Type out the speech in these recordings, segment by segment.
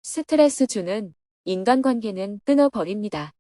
스트레스 주는 인간관계는 끊어버립니다.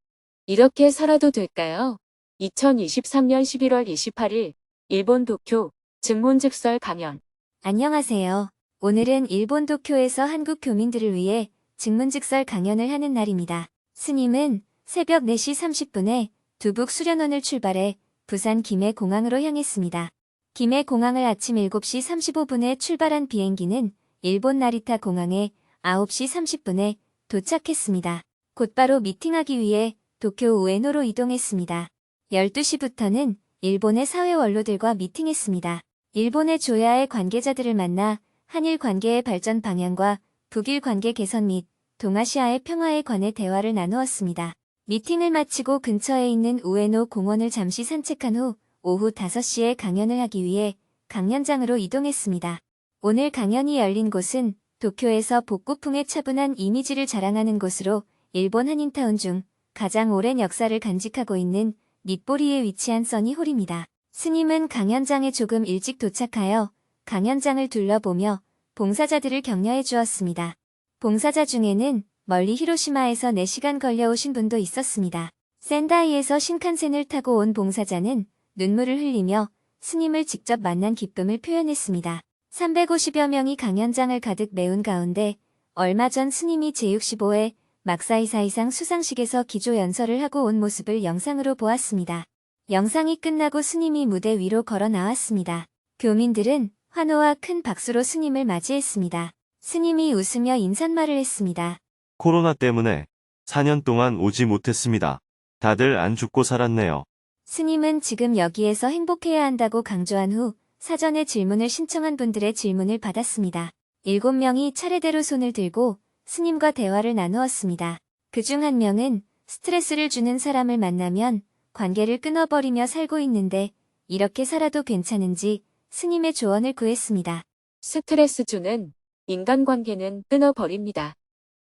이렇게 살아도 될까요? 2023년 11월 28일 일본 도쿄 증문즉설 강연. 안녕하세요. 오늘은 일본 도쿄에서 한국 교민들을 위해 증문즉설 강연을 하는 날입니다. 스님은 새벽 4시 30분에 두북 수련원을 출발해 부산 김해공항으로 향했습니다. 김해공항을 아침 7시 35분에 출발한 비행기는 일본 나리타 공항에 9시 30분에 도착했습니다. 곧바로 미팅하기 위해 도쿄 우에노로 이동했습니다. 12시부터는 일본의 사회 원로들과 미팅했습니다. 일본의 조야의 관계자들을 만나 한일 관계의 발전 방향과 북일 관계 개선 및 동아시아의 평화에 관해 대화를 나누었습니다. 미팅을 마치고 근처에 있는 우에노 공원을 잠시 산책한 후 오후 5시에 강연을 하기 위해 강연장으로 이동했습니다. 오늘 강연이 열린 곳은 도쿄에서 복고풍의 차분한 이미지를 자랑하는 곳으로 일본 한인타운 중 가장 오랜 역사를 간직하고 있는 닛보리에 위치한 써니홀입니다. 스님은 강연장에 조금 일찍 도착하여 강연장을 둘러보며 봉사자들을 격려해 주었습니다. 봉사자 중에는 멀리 히로시마에서 4시간 걸려 오신 분도 있었습니다. 센다이에서 신칸센을 타고 온 봉사자는 눈물을 흘리며 스님을 직접 만난 기쁨을 표현했습니다. 350여 명이 강연장을 가득 메운 가운데 얼마 전 스님이 제65회 막사이사이상 수상식에서 기조 연설을 하고 온 모습을 영상으로 보았습니다. 영상이 끝나고 스님이 무대 위로 걸어 나왔습니다. 교민들은 환호와 큰 박수로 스님을 맞이했습니다. 스님이 웃으며 인사말을 했습니다. 코로나 때문에 4년 동안 오지 못했습니다. 다들 안 죽고 살았네요. 스님은 지금 여기에서 행복해야 한다고 강조한 후 사전에 질문을 신청한 분들의 질문을 받았습니다. 7명이 차례대로 손을 들고 스님과 대화를 나누었습니다. 그중 한 명은 스트레스를 주는 사람을 만나면 관계를 끊어버리며 살고 있는데 이렇게 살아도 괜찮은지 스님의 조언을 구했습니다. 스트레스 주는 인간관계는 끊어버립니다.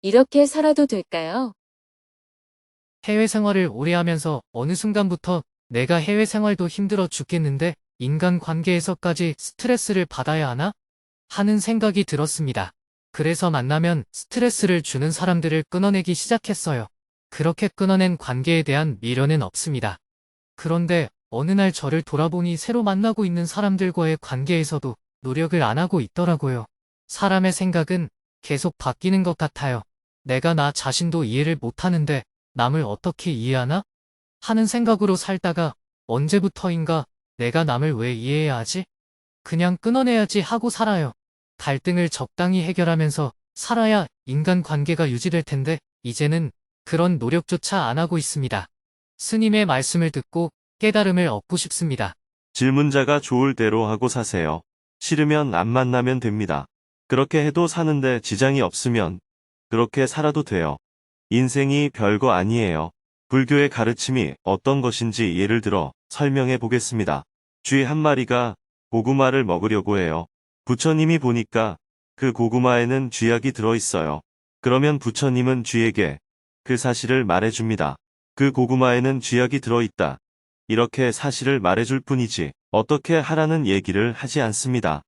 이렇게 살아도 될까요? 해외 생활을 오래 하면서 어느 순간부터 내가 해외 생활도 힘들어 죽겠는데 인간 관계에서까지 스트레스를 받아야 하나? 하는 생각이 들었습니다. 그래서 만나면 스트레스를 주는 사람들을 끊어내기 시작했어요. 그렇게 끊어낸 관계에 대한 미련은 없습니다. 그런데 어느 날 저를 돌아보니 새로 만나고 있는 사람들과의 관계에서도 노력을 안 하고 있더라고요. 사람의 생각은 계속 바뀌는 것 같아요. 내가 나 자신도 이해를 못하는데 남을 어떻게 이해하나? 하는 생각으로 살다가 언제부터인가 내가 남을 왜 이해해야 하지? 그냥 끊어내야지 하고 살아요. 갈등을 적당히 해결하면서 살아야 인간관계가 유지될 텐데 이제는 그런 노력조차 안 하고 있습니다. 스님의 말씀을 듣고 깨달음을 얻고 싶습니다. 질문자가 좋을 대로 하고 사세요. 싫으면 안 만나면 됩니다. 그렇게 해도 사는데 지장이 없으면 그렇게 살아도 돼요. 인생이 별거 아니에요. 불교의 가르침이 어떤 것인지 예를 들어 설명해 보겠습니다. 쥐 한 마리가 고구마를 먹으려고 해요. 부처님이 보니까 그 고구마에는 쥐약이 들어있어요. 그러면 부처님은 쥐에게 그 사실을 말해줍니다. 그 고구마에는 쥐약이 들어있다. 이렇게 사실을 말해줄 뿐이지 어떻게 하라는 얘기를 하지 않습니다.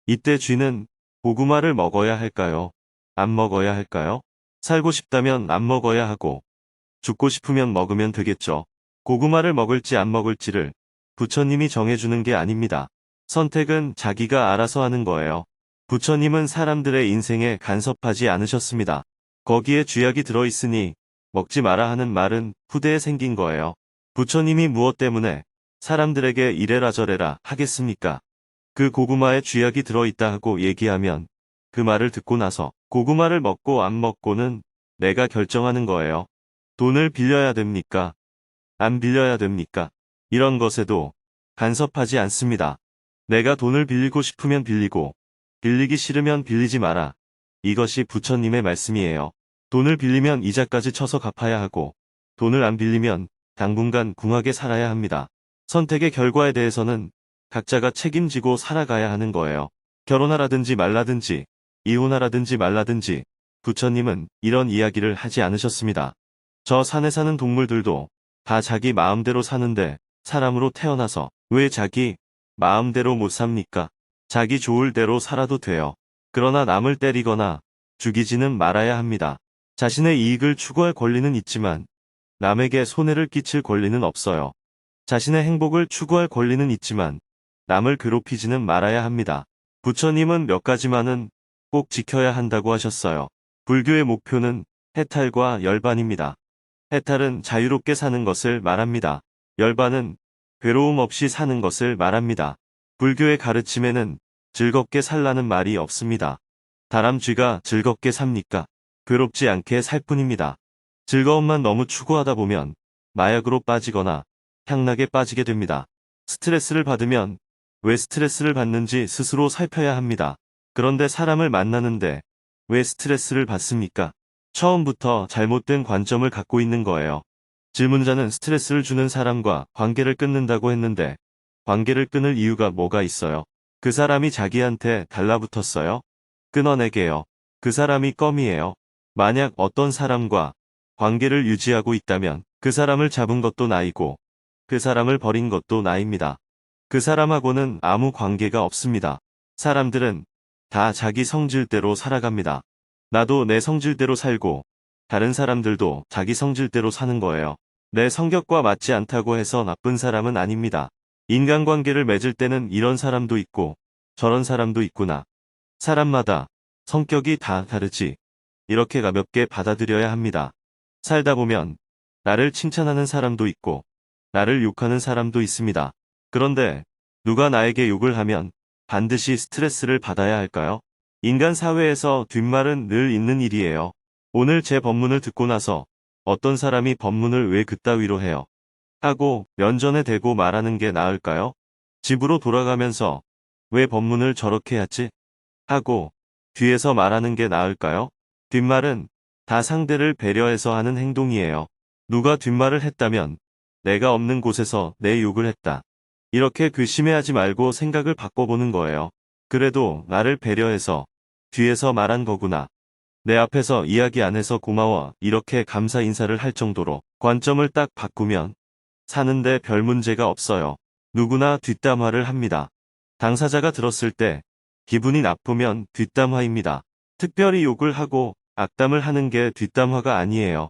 이때 쥐는 고구마를 먹어야 할까요? 안 먹어야 할까요? 살고 싶다면 안 먹어야 하고 죽고 싶으면 먹으면 되겠죠. 고구마를 먹을지 안 먹을지를 부처님이 정해주는 게 아닙니다. 선택은 자기가 알아서 하는 거예요. 부처님은 사람들의 인생에 간섭하지 않으셨습니다. 거기에 쥐약이 들어있으니 먹지 마라 하는 말은 후대에 생긴 거예요. 부처님이 무엇 때문에 사람들에게 이래라 저래라 하겠습니까? 그 고구마에 쥐약이 들어있다 하고 얘기하면 그 말을 듣고 나서 고구마를 먹고 안 먹고는 내가 결정하는 거예요. 돈을 빌려야 됩니까? 안 빌려야 됩니까? 이런 것에도 간섭하지 않습니다. 내가 돈을 빌리고 싶으면 빌리고 빌리기 싫으면 빌리지 마라. 이것이 부처님의 말씀이에요. 돈을 빌리면 이자까지 쳐서 갚아야 하고 돈을 안 빌리면 당분간 궁하게 살아야 합니다. 선택의 결과에 대해서는 각자가 책임지고 살아가야 하는 거예요. 결혼하라든지 말라든지 이혼하라든지 말라든지 부처님은 이런 이야기를 하지 않으셨습니다. 저 산에 사는 동물들도 다 자기 마음대로 사는데 사람으로 태어나서 왜 자기 마음대로 못 삽니까? 자기 좋을 대로 살아도 돼요. 그러나 남을 때리거나 죽이지는 말아야 합니다. 자신의 이익을 추구할 권리는 있지만 남에게 손해를 끼칠 권리는 없어요. 자신의 행복을 추구할 권리는 있지만 남을 괴롭히지는 말아야 합니다. 부처님은 몇 가지만은 꼭 지켜야 한다고 하셨어요. 불교의 목표는 해탈과 열반입니다. 해탈은 자유롭게 사는 것을 말합니다. 열반은 괴로움 없이 사는 것을 말합니다. 불교의 가르침에는 즐겁게 살라는 말이 없습니다. 다람쥐가 즐겁게 삽니까? 괴롭지 않게 살 뿐입니다. 즐거움만 너무 추구하다 보면 마약으로 빠지거나 향락에 빠지게 됩니다. 스트레스를 받으면 왜 스트레스를 받는지 스스로 살펴야 합니다. 그런데 사람을 만나는데 왜 스트레스를 받습니까? 처음부터 잘못된 관점을 갖고 있는 거예요. 질문자는 스트레스를 주는 사람과 관계를 끊는다고 했는데 관계를 끊을 이유가 뭐가 있어요? 그 사람이 자기한테 달라붙었어요? 끊어내게요. 그 사람이 껌이에요. 만약 어떤 사람과 관계를 유지하고 있다면 그 사람을 잡은 것도 나이고 그 사람을 버린 것도 나입니다. 그 사람하고는 아무 관계가 없습니다. 사람들은 다 자기 성질대로 살아갑니다. 나도 내 성질대로 살고 다른 사람들도 자기 성질대로 사는 거예요. 내 성격과 맞지 않다고 해서 나쁜 사람은 아닙니다. 인간관계를 맺을 때는 이런 사람도 있고 저런 사람도 있구나. 사람마다 성격이 다 다르지. 이렇게 가볍게 받아들여야 합니다. 살다 보면 나를 칭찬하는 사람도 있고 나를 욕하는 사람도 있습니다. 그런데 누가 나에게 욕을 하면 반드시 스트레스를 받아야 할까요? 인간 사회에서 뒷말은 늘 있는 일이에요. 오늘 제 법문을 듣고 나서 어떤 사람이 법문을 왜 그따위로 해요? 하고 면전에 대고 말하는 게 나을까요? 집으로 돌아가면서 왜 법문을 저렇게 하지? 하고 뒤에서 말하는 게 나을까요? 뒷말은 다 상대를 배려해서 하는 행동이에요. 누가 뒷말을 했다면 내가 없는 곳에서 내 욕을 했다. 이렇게 괘씸해하지 말고 생각을 바꿔보는 거예요. 그래도 나를 배려해서 뒤에서 말한 거구나. 내 앞에서 이야기 안 해서 고마워. 이렇게 감사 인사를 할 정도로 관점을 딱 바꾸면 사는데 별 문제가 없어요. 누구나 뒷담화를 합니다. 당사자가 들었을 때 기분이 나쁘면 뒷담화입니다. 특별히 욕을 하고 악담을 하는 게 뒷담화가 아니에요.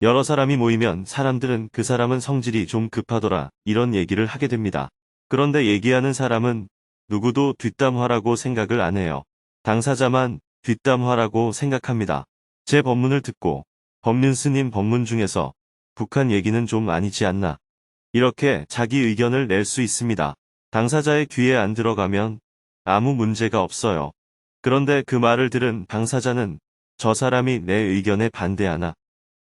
여러 사람이 모이면 사람들은 그 사람은 성질이 좀 급하더라 이런 얘기를 하게 됩니다. 그런데 얘기하는 사람은 누구도 뒷담화라고 생각을 안 해요. 당사자만 뒷담화라고 생각합니다. 제 법문을 듣고 법륜 스님 법문 중에서 북한 얘기는 좀 아니지 않나. 이렇게 자기 의견을 낼 수 있습니다. 당사자의 귀에 안 들어가면 아무 문제가 없어요. 그런데 그 말을 들은 당사자는 저 사람이 내 의견에 반대하나?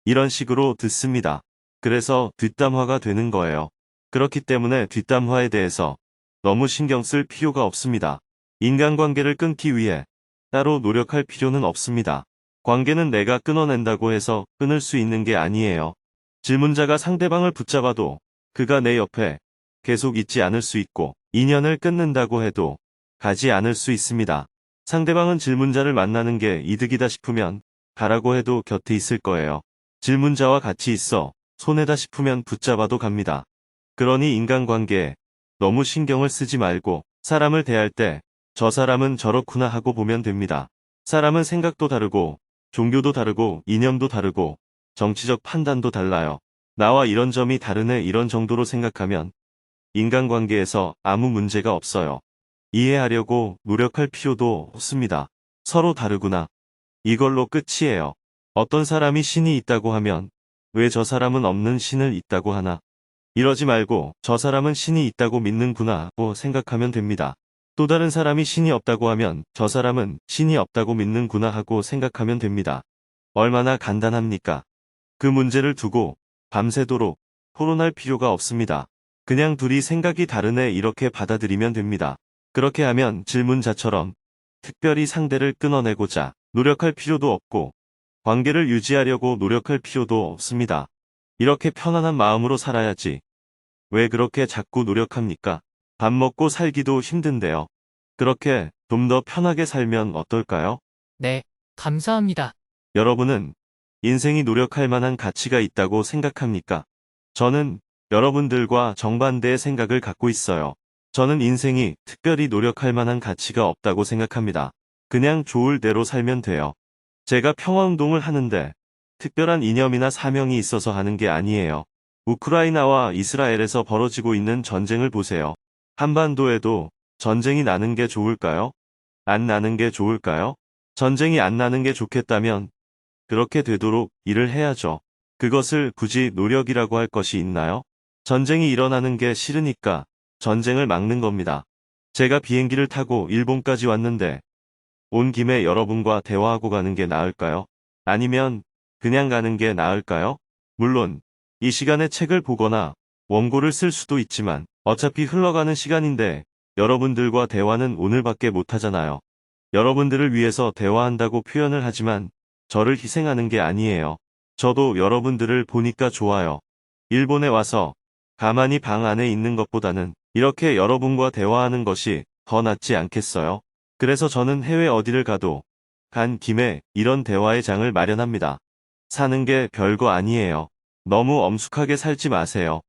이런 식으로 듣습니다. 그래서 뒷담화가 되는 거예요. 그렇기 때문에 뒷담화에 대해서 너무 신경 쓸 필요가 없습니다. 인간관계를 끊기 위해 따로 노력할 필요는 없습니다. 관계는 내가 끊어낸다고 해서 끊을 수 있는 게 아니에요. 질문자가 상대방을 붙잡아도 그가 내 옆에 계속 있지 않을 수 있고 인연을 끊는다고 해도 가지 않을 수 있습니다. 상대방은 질문자를 만나는 게 이득이다 싶으면 가라고 해도 곁에 있을 거예요. 질문자와 같이 있어 손해다 싶으면 붙잡아도 갑니다. 그러니 인간관계에 너무 신경을 쓰지 말고 사람을 대할 때 저 사람은 저렇구나 하고 보면 됩니다. 사람은 생각도 다르고 종교도 다르고 이념도 다르고 정치적 판단도 달라요. 나와 이런 점이 다르네 이런 정도로 생각하면 인간관계에서 아무 문제가 없어요. 이해하려고 노력할 필요도 없습니다. 서로 다르구나. 이걸로 끝이에요. 어떤 사람이 신이 있다고 하면 왜 저 사람은 없는 신을 있다고 하나? 이러지 말고 저 사람은 신이 있다고 믿는구나 하고 생각하면 됩니다. 또 다른 사람이 신이 없다고 하면 저 사람은 신이 없다고 믿는구나 하고 생각하면 됩니다. 얼마나 간단합니까? 그 문제를 두고 밤새도록 토론할 필요가 없습니다. 그냥 둘이 생각이 다르네 이렇게 받아들이면 됩니다. 그렇게 하면 질문자처럼 특별히 상대를 끊어내고자 노력할 필요도 없고 관계를 유지하려고 노력할 필요도 없습니다. 이렇게 편안한 마음으로 살아야지. 왜 그렇게 자꾸 노력합니까? 밥 먹고 살기도 힘든데요. 그렇게 좀 더 편하게 살면 어떨까요? 네, 감사합니다. 여러분은 인생이 노력할 만한 가치가 있다고 생각합니까? 저는 여러분들과 정반대의 생각을 갖고 있어요. 저는 인생이 특별히 노력할 만한 가치가 없다고 생각합니다. 그냥 좋을 대로 살면 돼요. 제가 평화운동을 하는데 특별한 이념이나 사명이 있어서 하는 게 아니에요. 우크라이나와 이스라엘에서 벌어지고 있는 전쟁을 보세요. 한반도에도 전쟁이 나는 게 좋을까요? 안 나는 게 좋을까요? 전쟁이 안 나는 게 좋겠다면 그렇게 되도록 일을 해야죠. 그것을 굳이 노력이라고 할 것이 있나요? 전쟁이 일어나는 게 싫으니까 전쟁을 막는 겁니다. 제가 비행기를 타고 일본까지 왔는데 온 김에 여러분과 대화하고 가는 게 나을까요? 아니면 그냥 가는 게 나을까요? 물론 이 시간에 책을 보거나 원고를 쓸 수도 있지만 어차피 흘러가는 시간인데 여러분들과 대화는 오늘밖에 못 하잖아요. 여러분들을 위해서 대화한다고 표현을 하지만 저를 희생하는 게 아니에요. 저도 여러분들을 보니까 좋아요. 일본에 와서 가만히 방 안에 있는 것보다는 이렇게 여러분과 대화하는 것이 더 낫지 않겠어요? 그래서 저는 해외 어디를 가도 간 김에 이런 대화의 장을 마련합니다. 사는 게 별거 아니에요. 너무 엄숙하게 살지 마세요.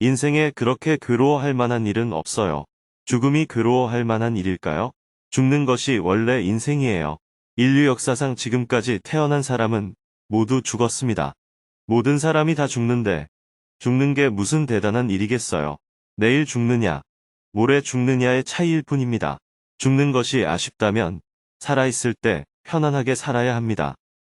인생에 그렇게 괴로워할 만한 일은 없어요. 죽음이 괴로워할 만한 일일까요? 죽는 것이 원래 인생이에요. 인류 역사상 지금까지 태어난 사람은 모두 죽었습니다. 모든 사람이 다 죽는데 죽는 게 무슨 대단한 일이겠어요. 내일 죽느냐, 모레 죽느냐의 차이일 뿐입니다. 죽는 것이 아쉽다면 살아있을 때 편안하게 살아야 합니다.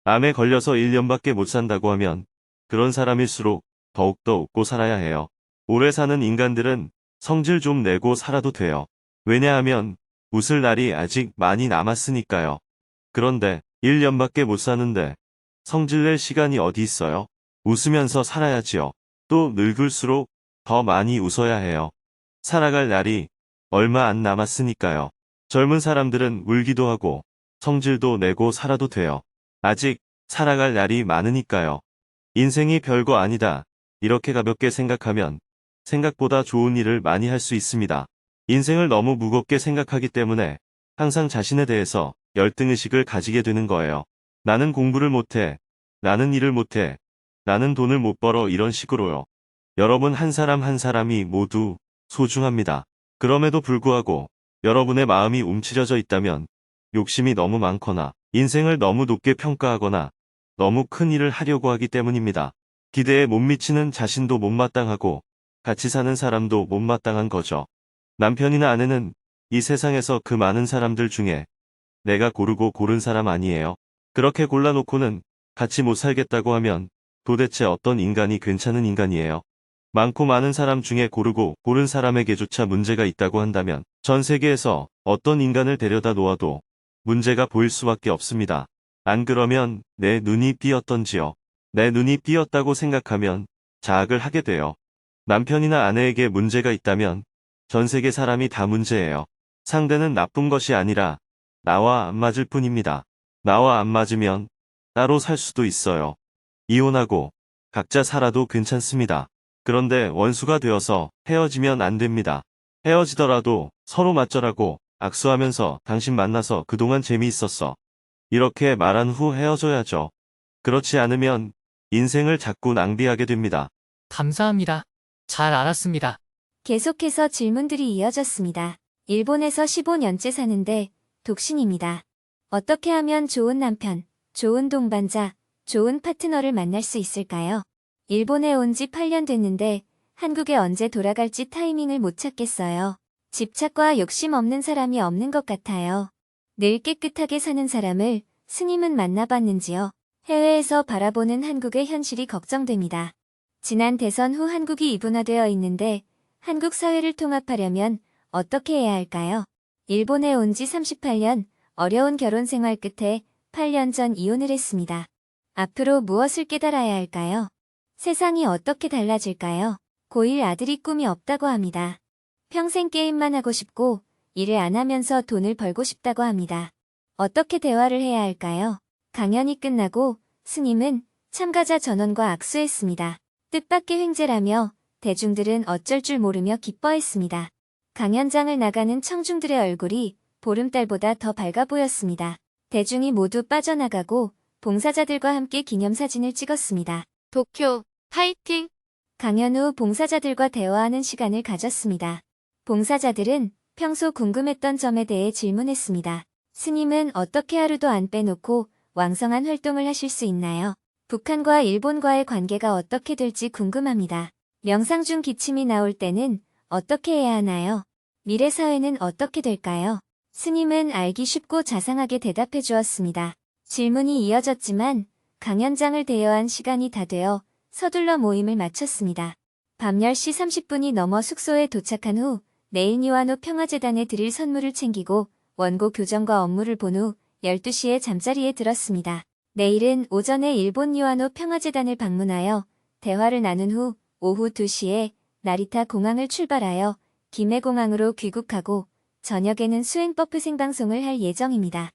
암에 걸려서 1년밖에 못 산다고 하면 그런 사람일수록 더욱더 웃고 살아야 해요. 오래 사는 인간들은 성질 좀 내고 살아도 돼요. 왜냐하면 웃을 날이 아직 많이 남았으니까요. 그런데 1년밖에 못 사는데 성질낼 시간이 어디 있어요? 웃으면서 살아야지요. 또 늙을수록 더 많이 웃어야 해요. 살아갈 날이 얼마 안 남았으니까요. 젊은 사람들은 울기도 하고 성질도 내고 살아도 돼요. 아직 살아갈 날이 많으니까요. 인생이 별거 아니다. 이렇게 가볍게 생각하면 생각보다 좋은 일을 많이 할 수 있습니다. 인생을 너무 무겁게 생각하기 때문에 항상 자신에 대해서 열등의식을 가지게 되는 거예요. 나는 공부를 못해. 나는 일을 못해. 나는 돈을 못 벌어 이런 식으로요. 여러분 한 사람 한 사람이 모두 소중합니다. 그럼에도 불구하고 여러분의 마음이 움츠려져 있다면 욕심이 너무 많거나 인생을 너무 높게 평가하거나 너무 큰 일을 하려고 하기 때문입니다. 기대에 못 미치는 자신도 못마땅하고 같이 사는 사람도 못마땅한 거죠. 남편이나 아내는 이 세상에서 그 많은 사람들 중에 내가 고르고 고른 사람 아니에요. 그렇게 골라놓고는 같이 못 살겠다고 하면 도대체 어떤 인간이 괜찮은 인간이에요. 많고 많은 사람 중에 고르고 고른 사람에게조차 문제가 있다고 한다면 전 세계에서 어떤 인간을 데려다 놓아도 문제가 보일 수밖에 없습니다. 안 그러면 내 눈이 삐었던지요. 내 눈이 삐었다고 생각하면 자학을 하게 돼요. 남편이나 아내에게 문제가 있다면 전 세계 사람이 다 문제예요. 상대는 나쁜 것이 아니라 나와 안 맞을 뿐입니다. 나와 안 맞으면 따로 살 수도 있어요. 이혼하고 각자 살아도 괜찮습니다. 그런데 원수가 되어서 헤어지면 안 됩니다. 헤어지더라도 서로 맞절하고 악수하면서 당신 만나서 그동안 재미있었어. 이렇게 말한 후 헤어져야죠. 그렇지 않으면 인생을 자꾸 낭비하게 됩니다. 감사합니다. 잘 알았습니다. 계속해서 질문들이 이어졌습니다. 일본에서 15년째 사는데 독신입니다. 어떻게 하면 좋은 남편, 좋은 동반자, 좋은 파트너를 만날 수 있을까요? 일본에 온 지 8년 됐는데 한국에 언제 돌아갈지 타이밍을 못 찾겠어요. 집착과 욕심 없는 사람이 없는 것 같아요. 늘 깨끗하게 사는 사람을 스님은 만나봤는지요? 해외에서 바라보는 한국의 현실이 걱정됩니다. 지난 대선 후 한국이 이분화되어 있는데 한국 사회를 통합하려면 어떻게 해야 할까요? 일본에 온 지 38년, 어려운 결혼 생활 끝에 8년 전 이혼을 했습니다. 앞으로 무엇을 깨달아야 할까요? 세상이 어떻게 달라질까요? 고1 아들이 꿈이 없다고 합니다. 평생 게임만 하고 싶고 일을 안 하면서 돈을 벌고 싶다고 합니다. 어떻게 대화를 해야 할까요? 강연이 끝나고 스님은 참가자 전원과 악수했습니다. 뜻밖의 횡재라며 대중들은 어쩔 줄 모르며 기뻐했습니다. 강연장을 나가는 청중들의 얼굴이 보름달보다 더 밝아 보였습니다. 대중이 모두 빠져나가고 봉사자들과 함께 기념사진을 찍었습니다. 도쿄, 파이팅! 강연 후 봉사자들과 대화하는 시간을 가졌습니다. 봉사자들은 평소 궁금했던 점에 대해 질문했습니다. 스님은 어떻게 하루도 안 빼놓고 왕성한 활동을 하실 수 있나요? 북한과 일본과의 관계가 어떻게 될지 궁금합니다. 명상 중 기침이 나올 때는 어떻게 해야 하나요? 미래 사회는 어떻게 될까요? 스님은 알기 쉽고 자상하게 대답해 주었습니다. 질문이 이어졌지만 강연장을 대여한 시간이 다 되어 서둘러 모임을 마쳤습니다. 밤 10시 30분이 넘어 숙소에 도착한 후 내일 니와노 평화재단에 드릴 선물을 챙기고 원고 교정과 업무를 본 후 12시에 잠자리에 들었습니다. 내일은 오전에 일본 니와노 평화재단을 방문하여 대화를 나눈 후 오후 2시에 나리타 공항을 출발하여 김해공항으로 귀국하고 저녁에는 수행법회 생방송을 할 예정입니다.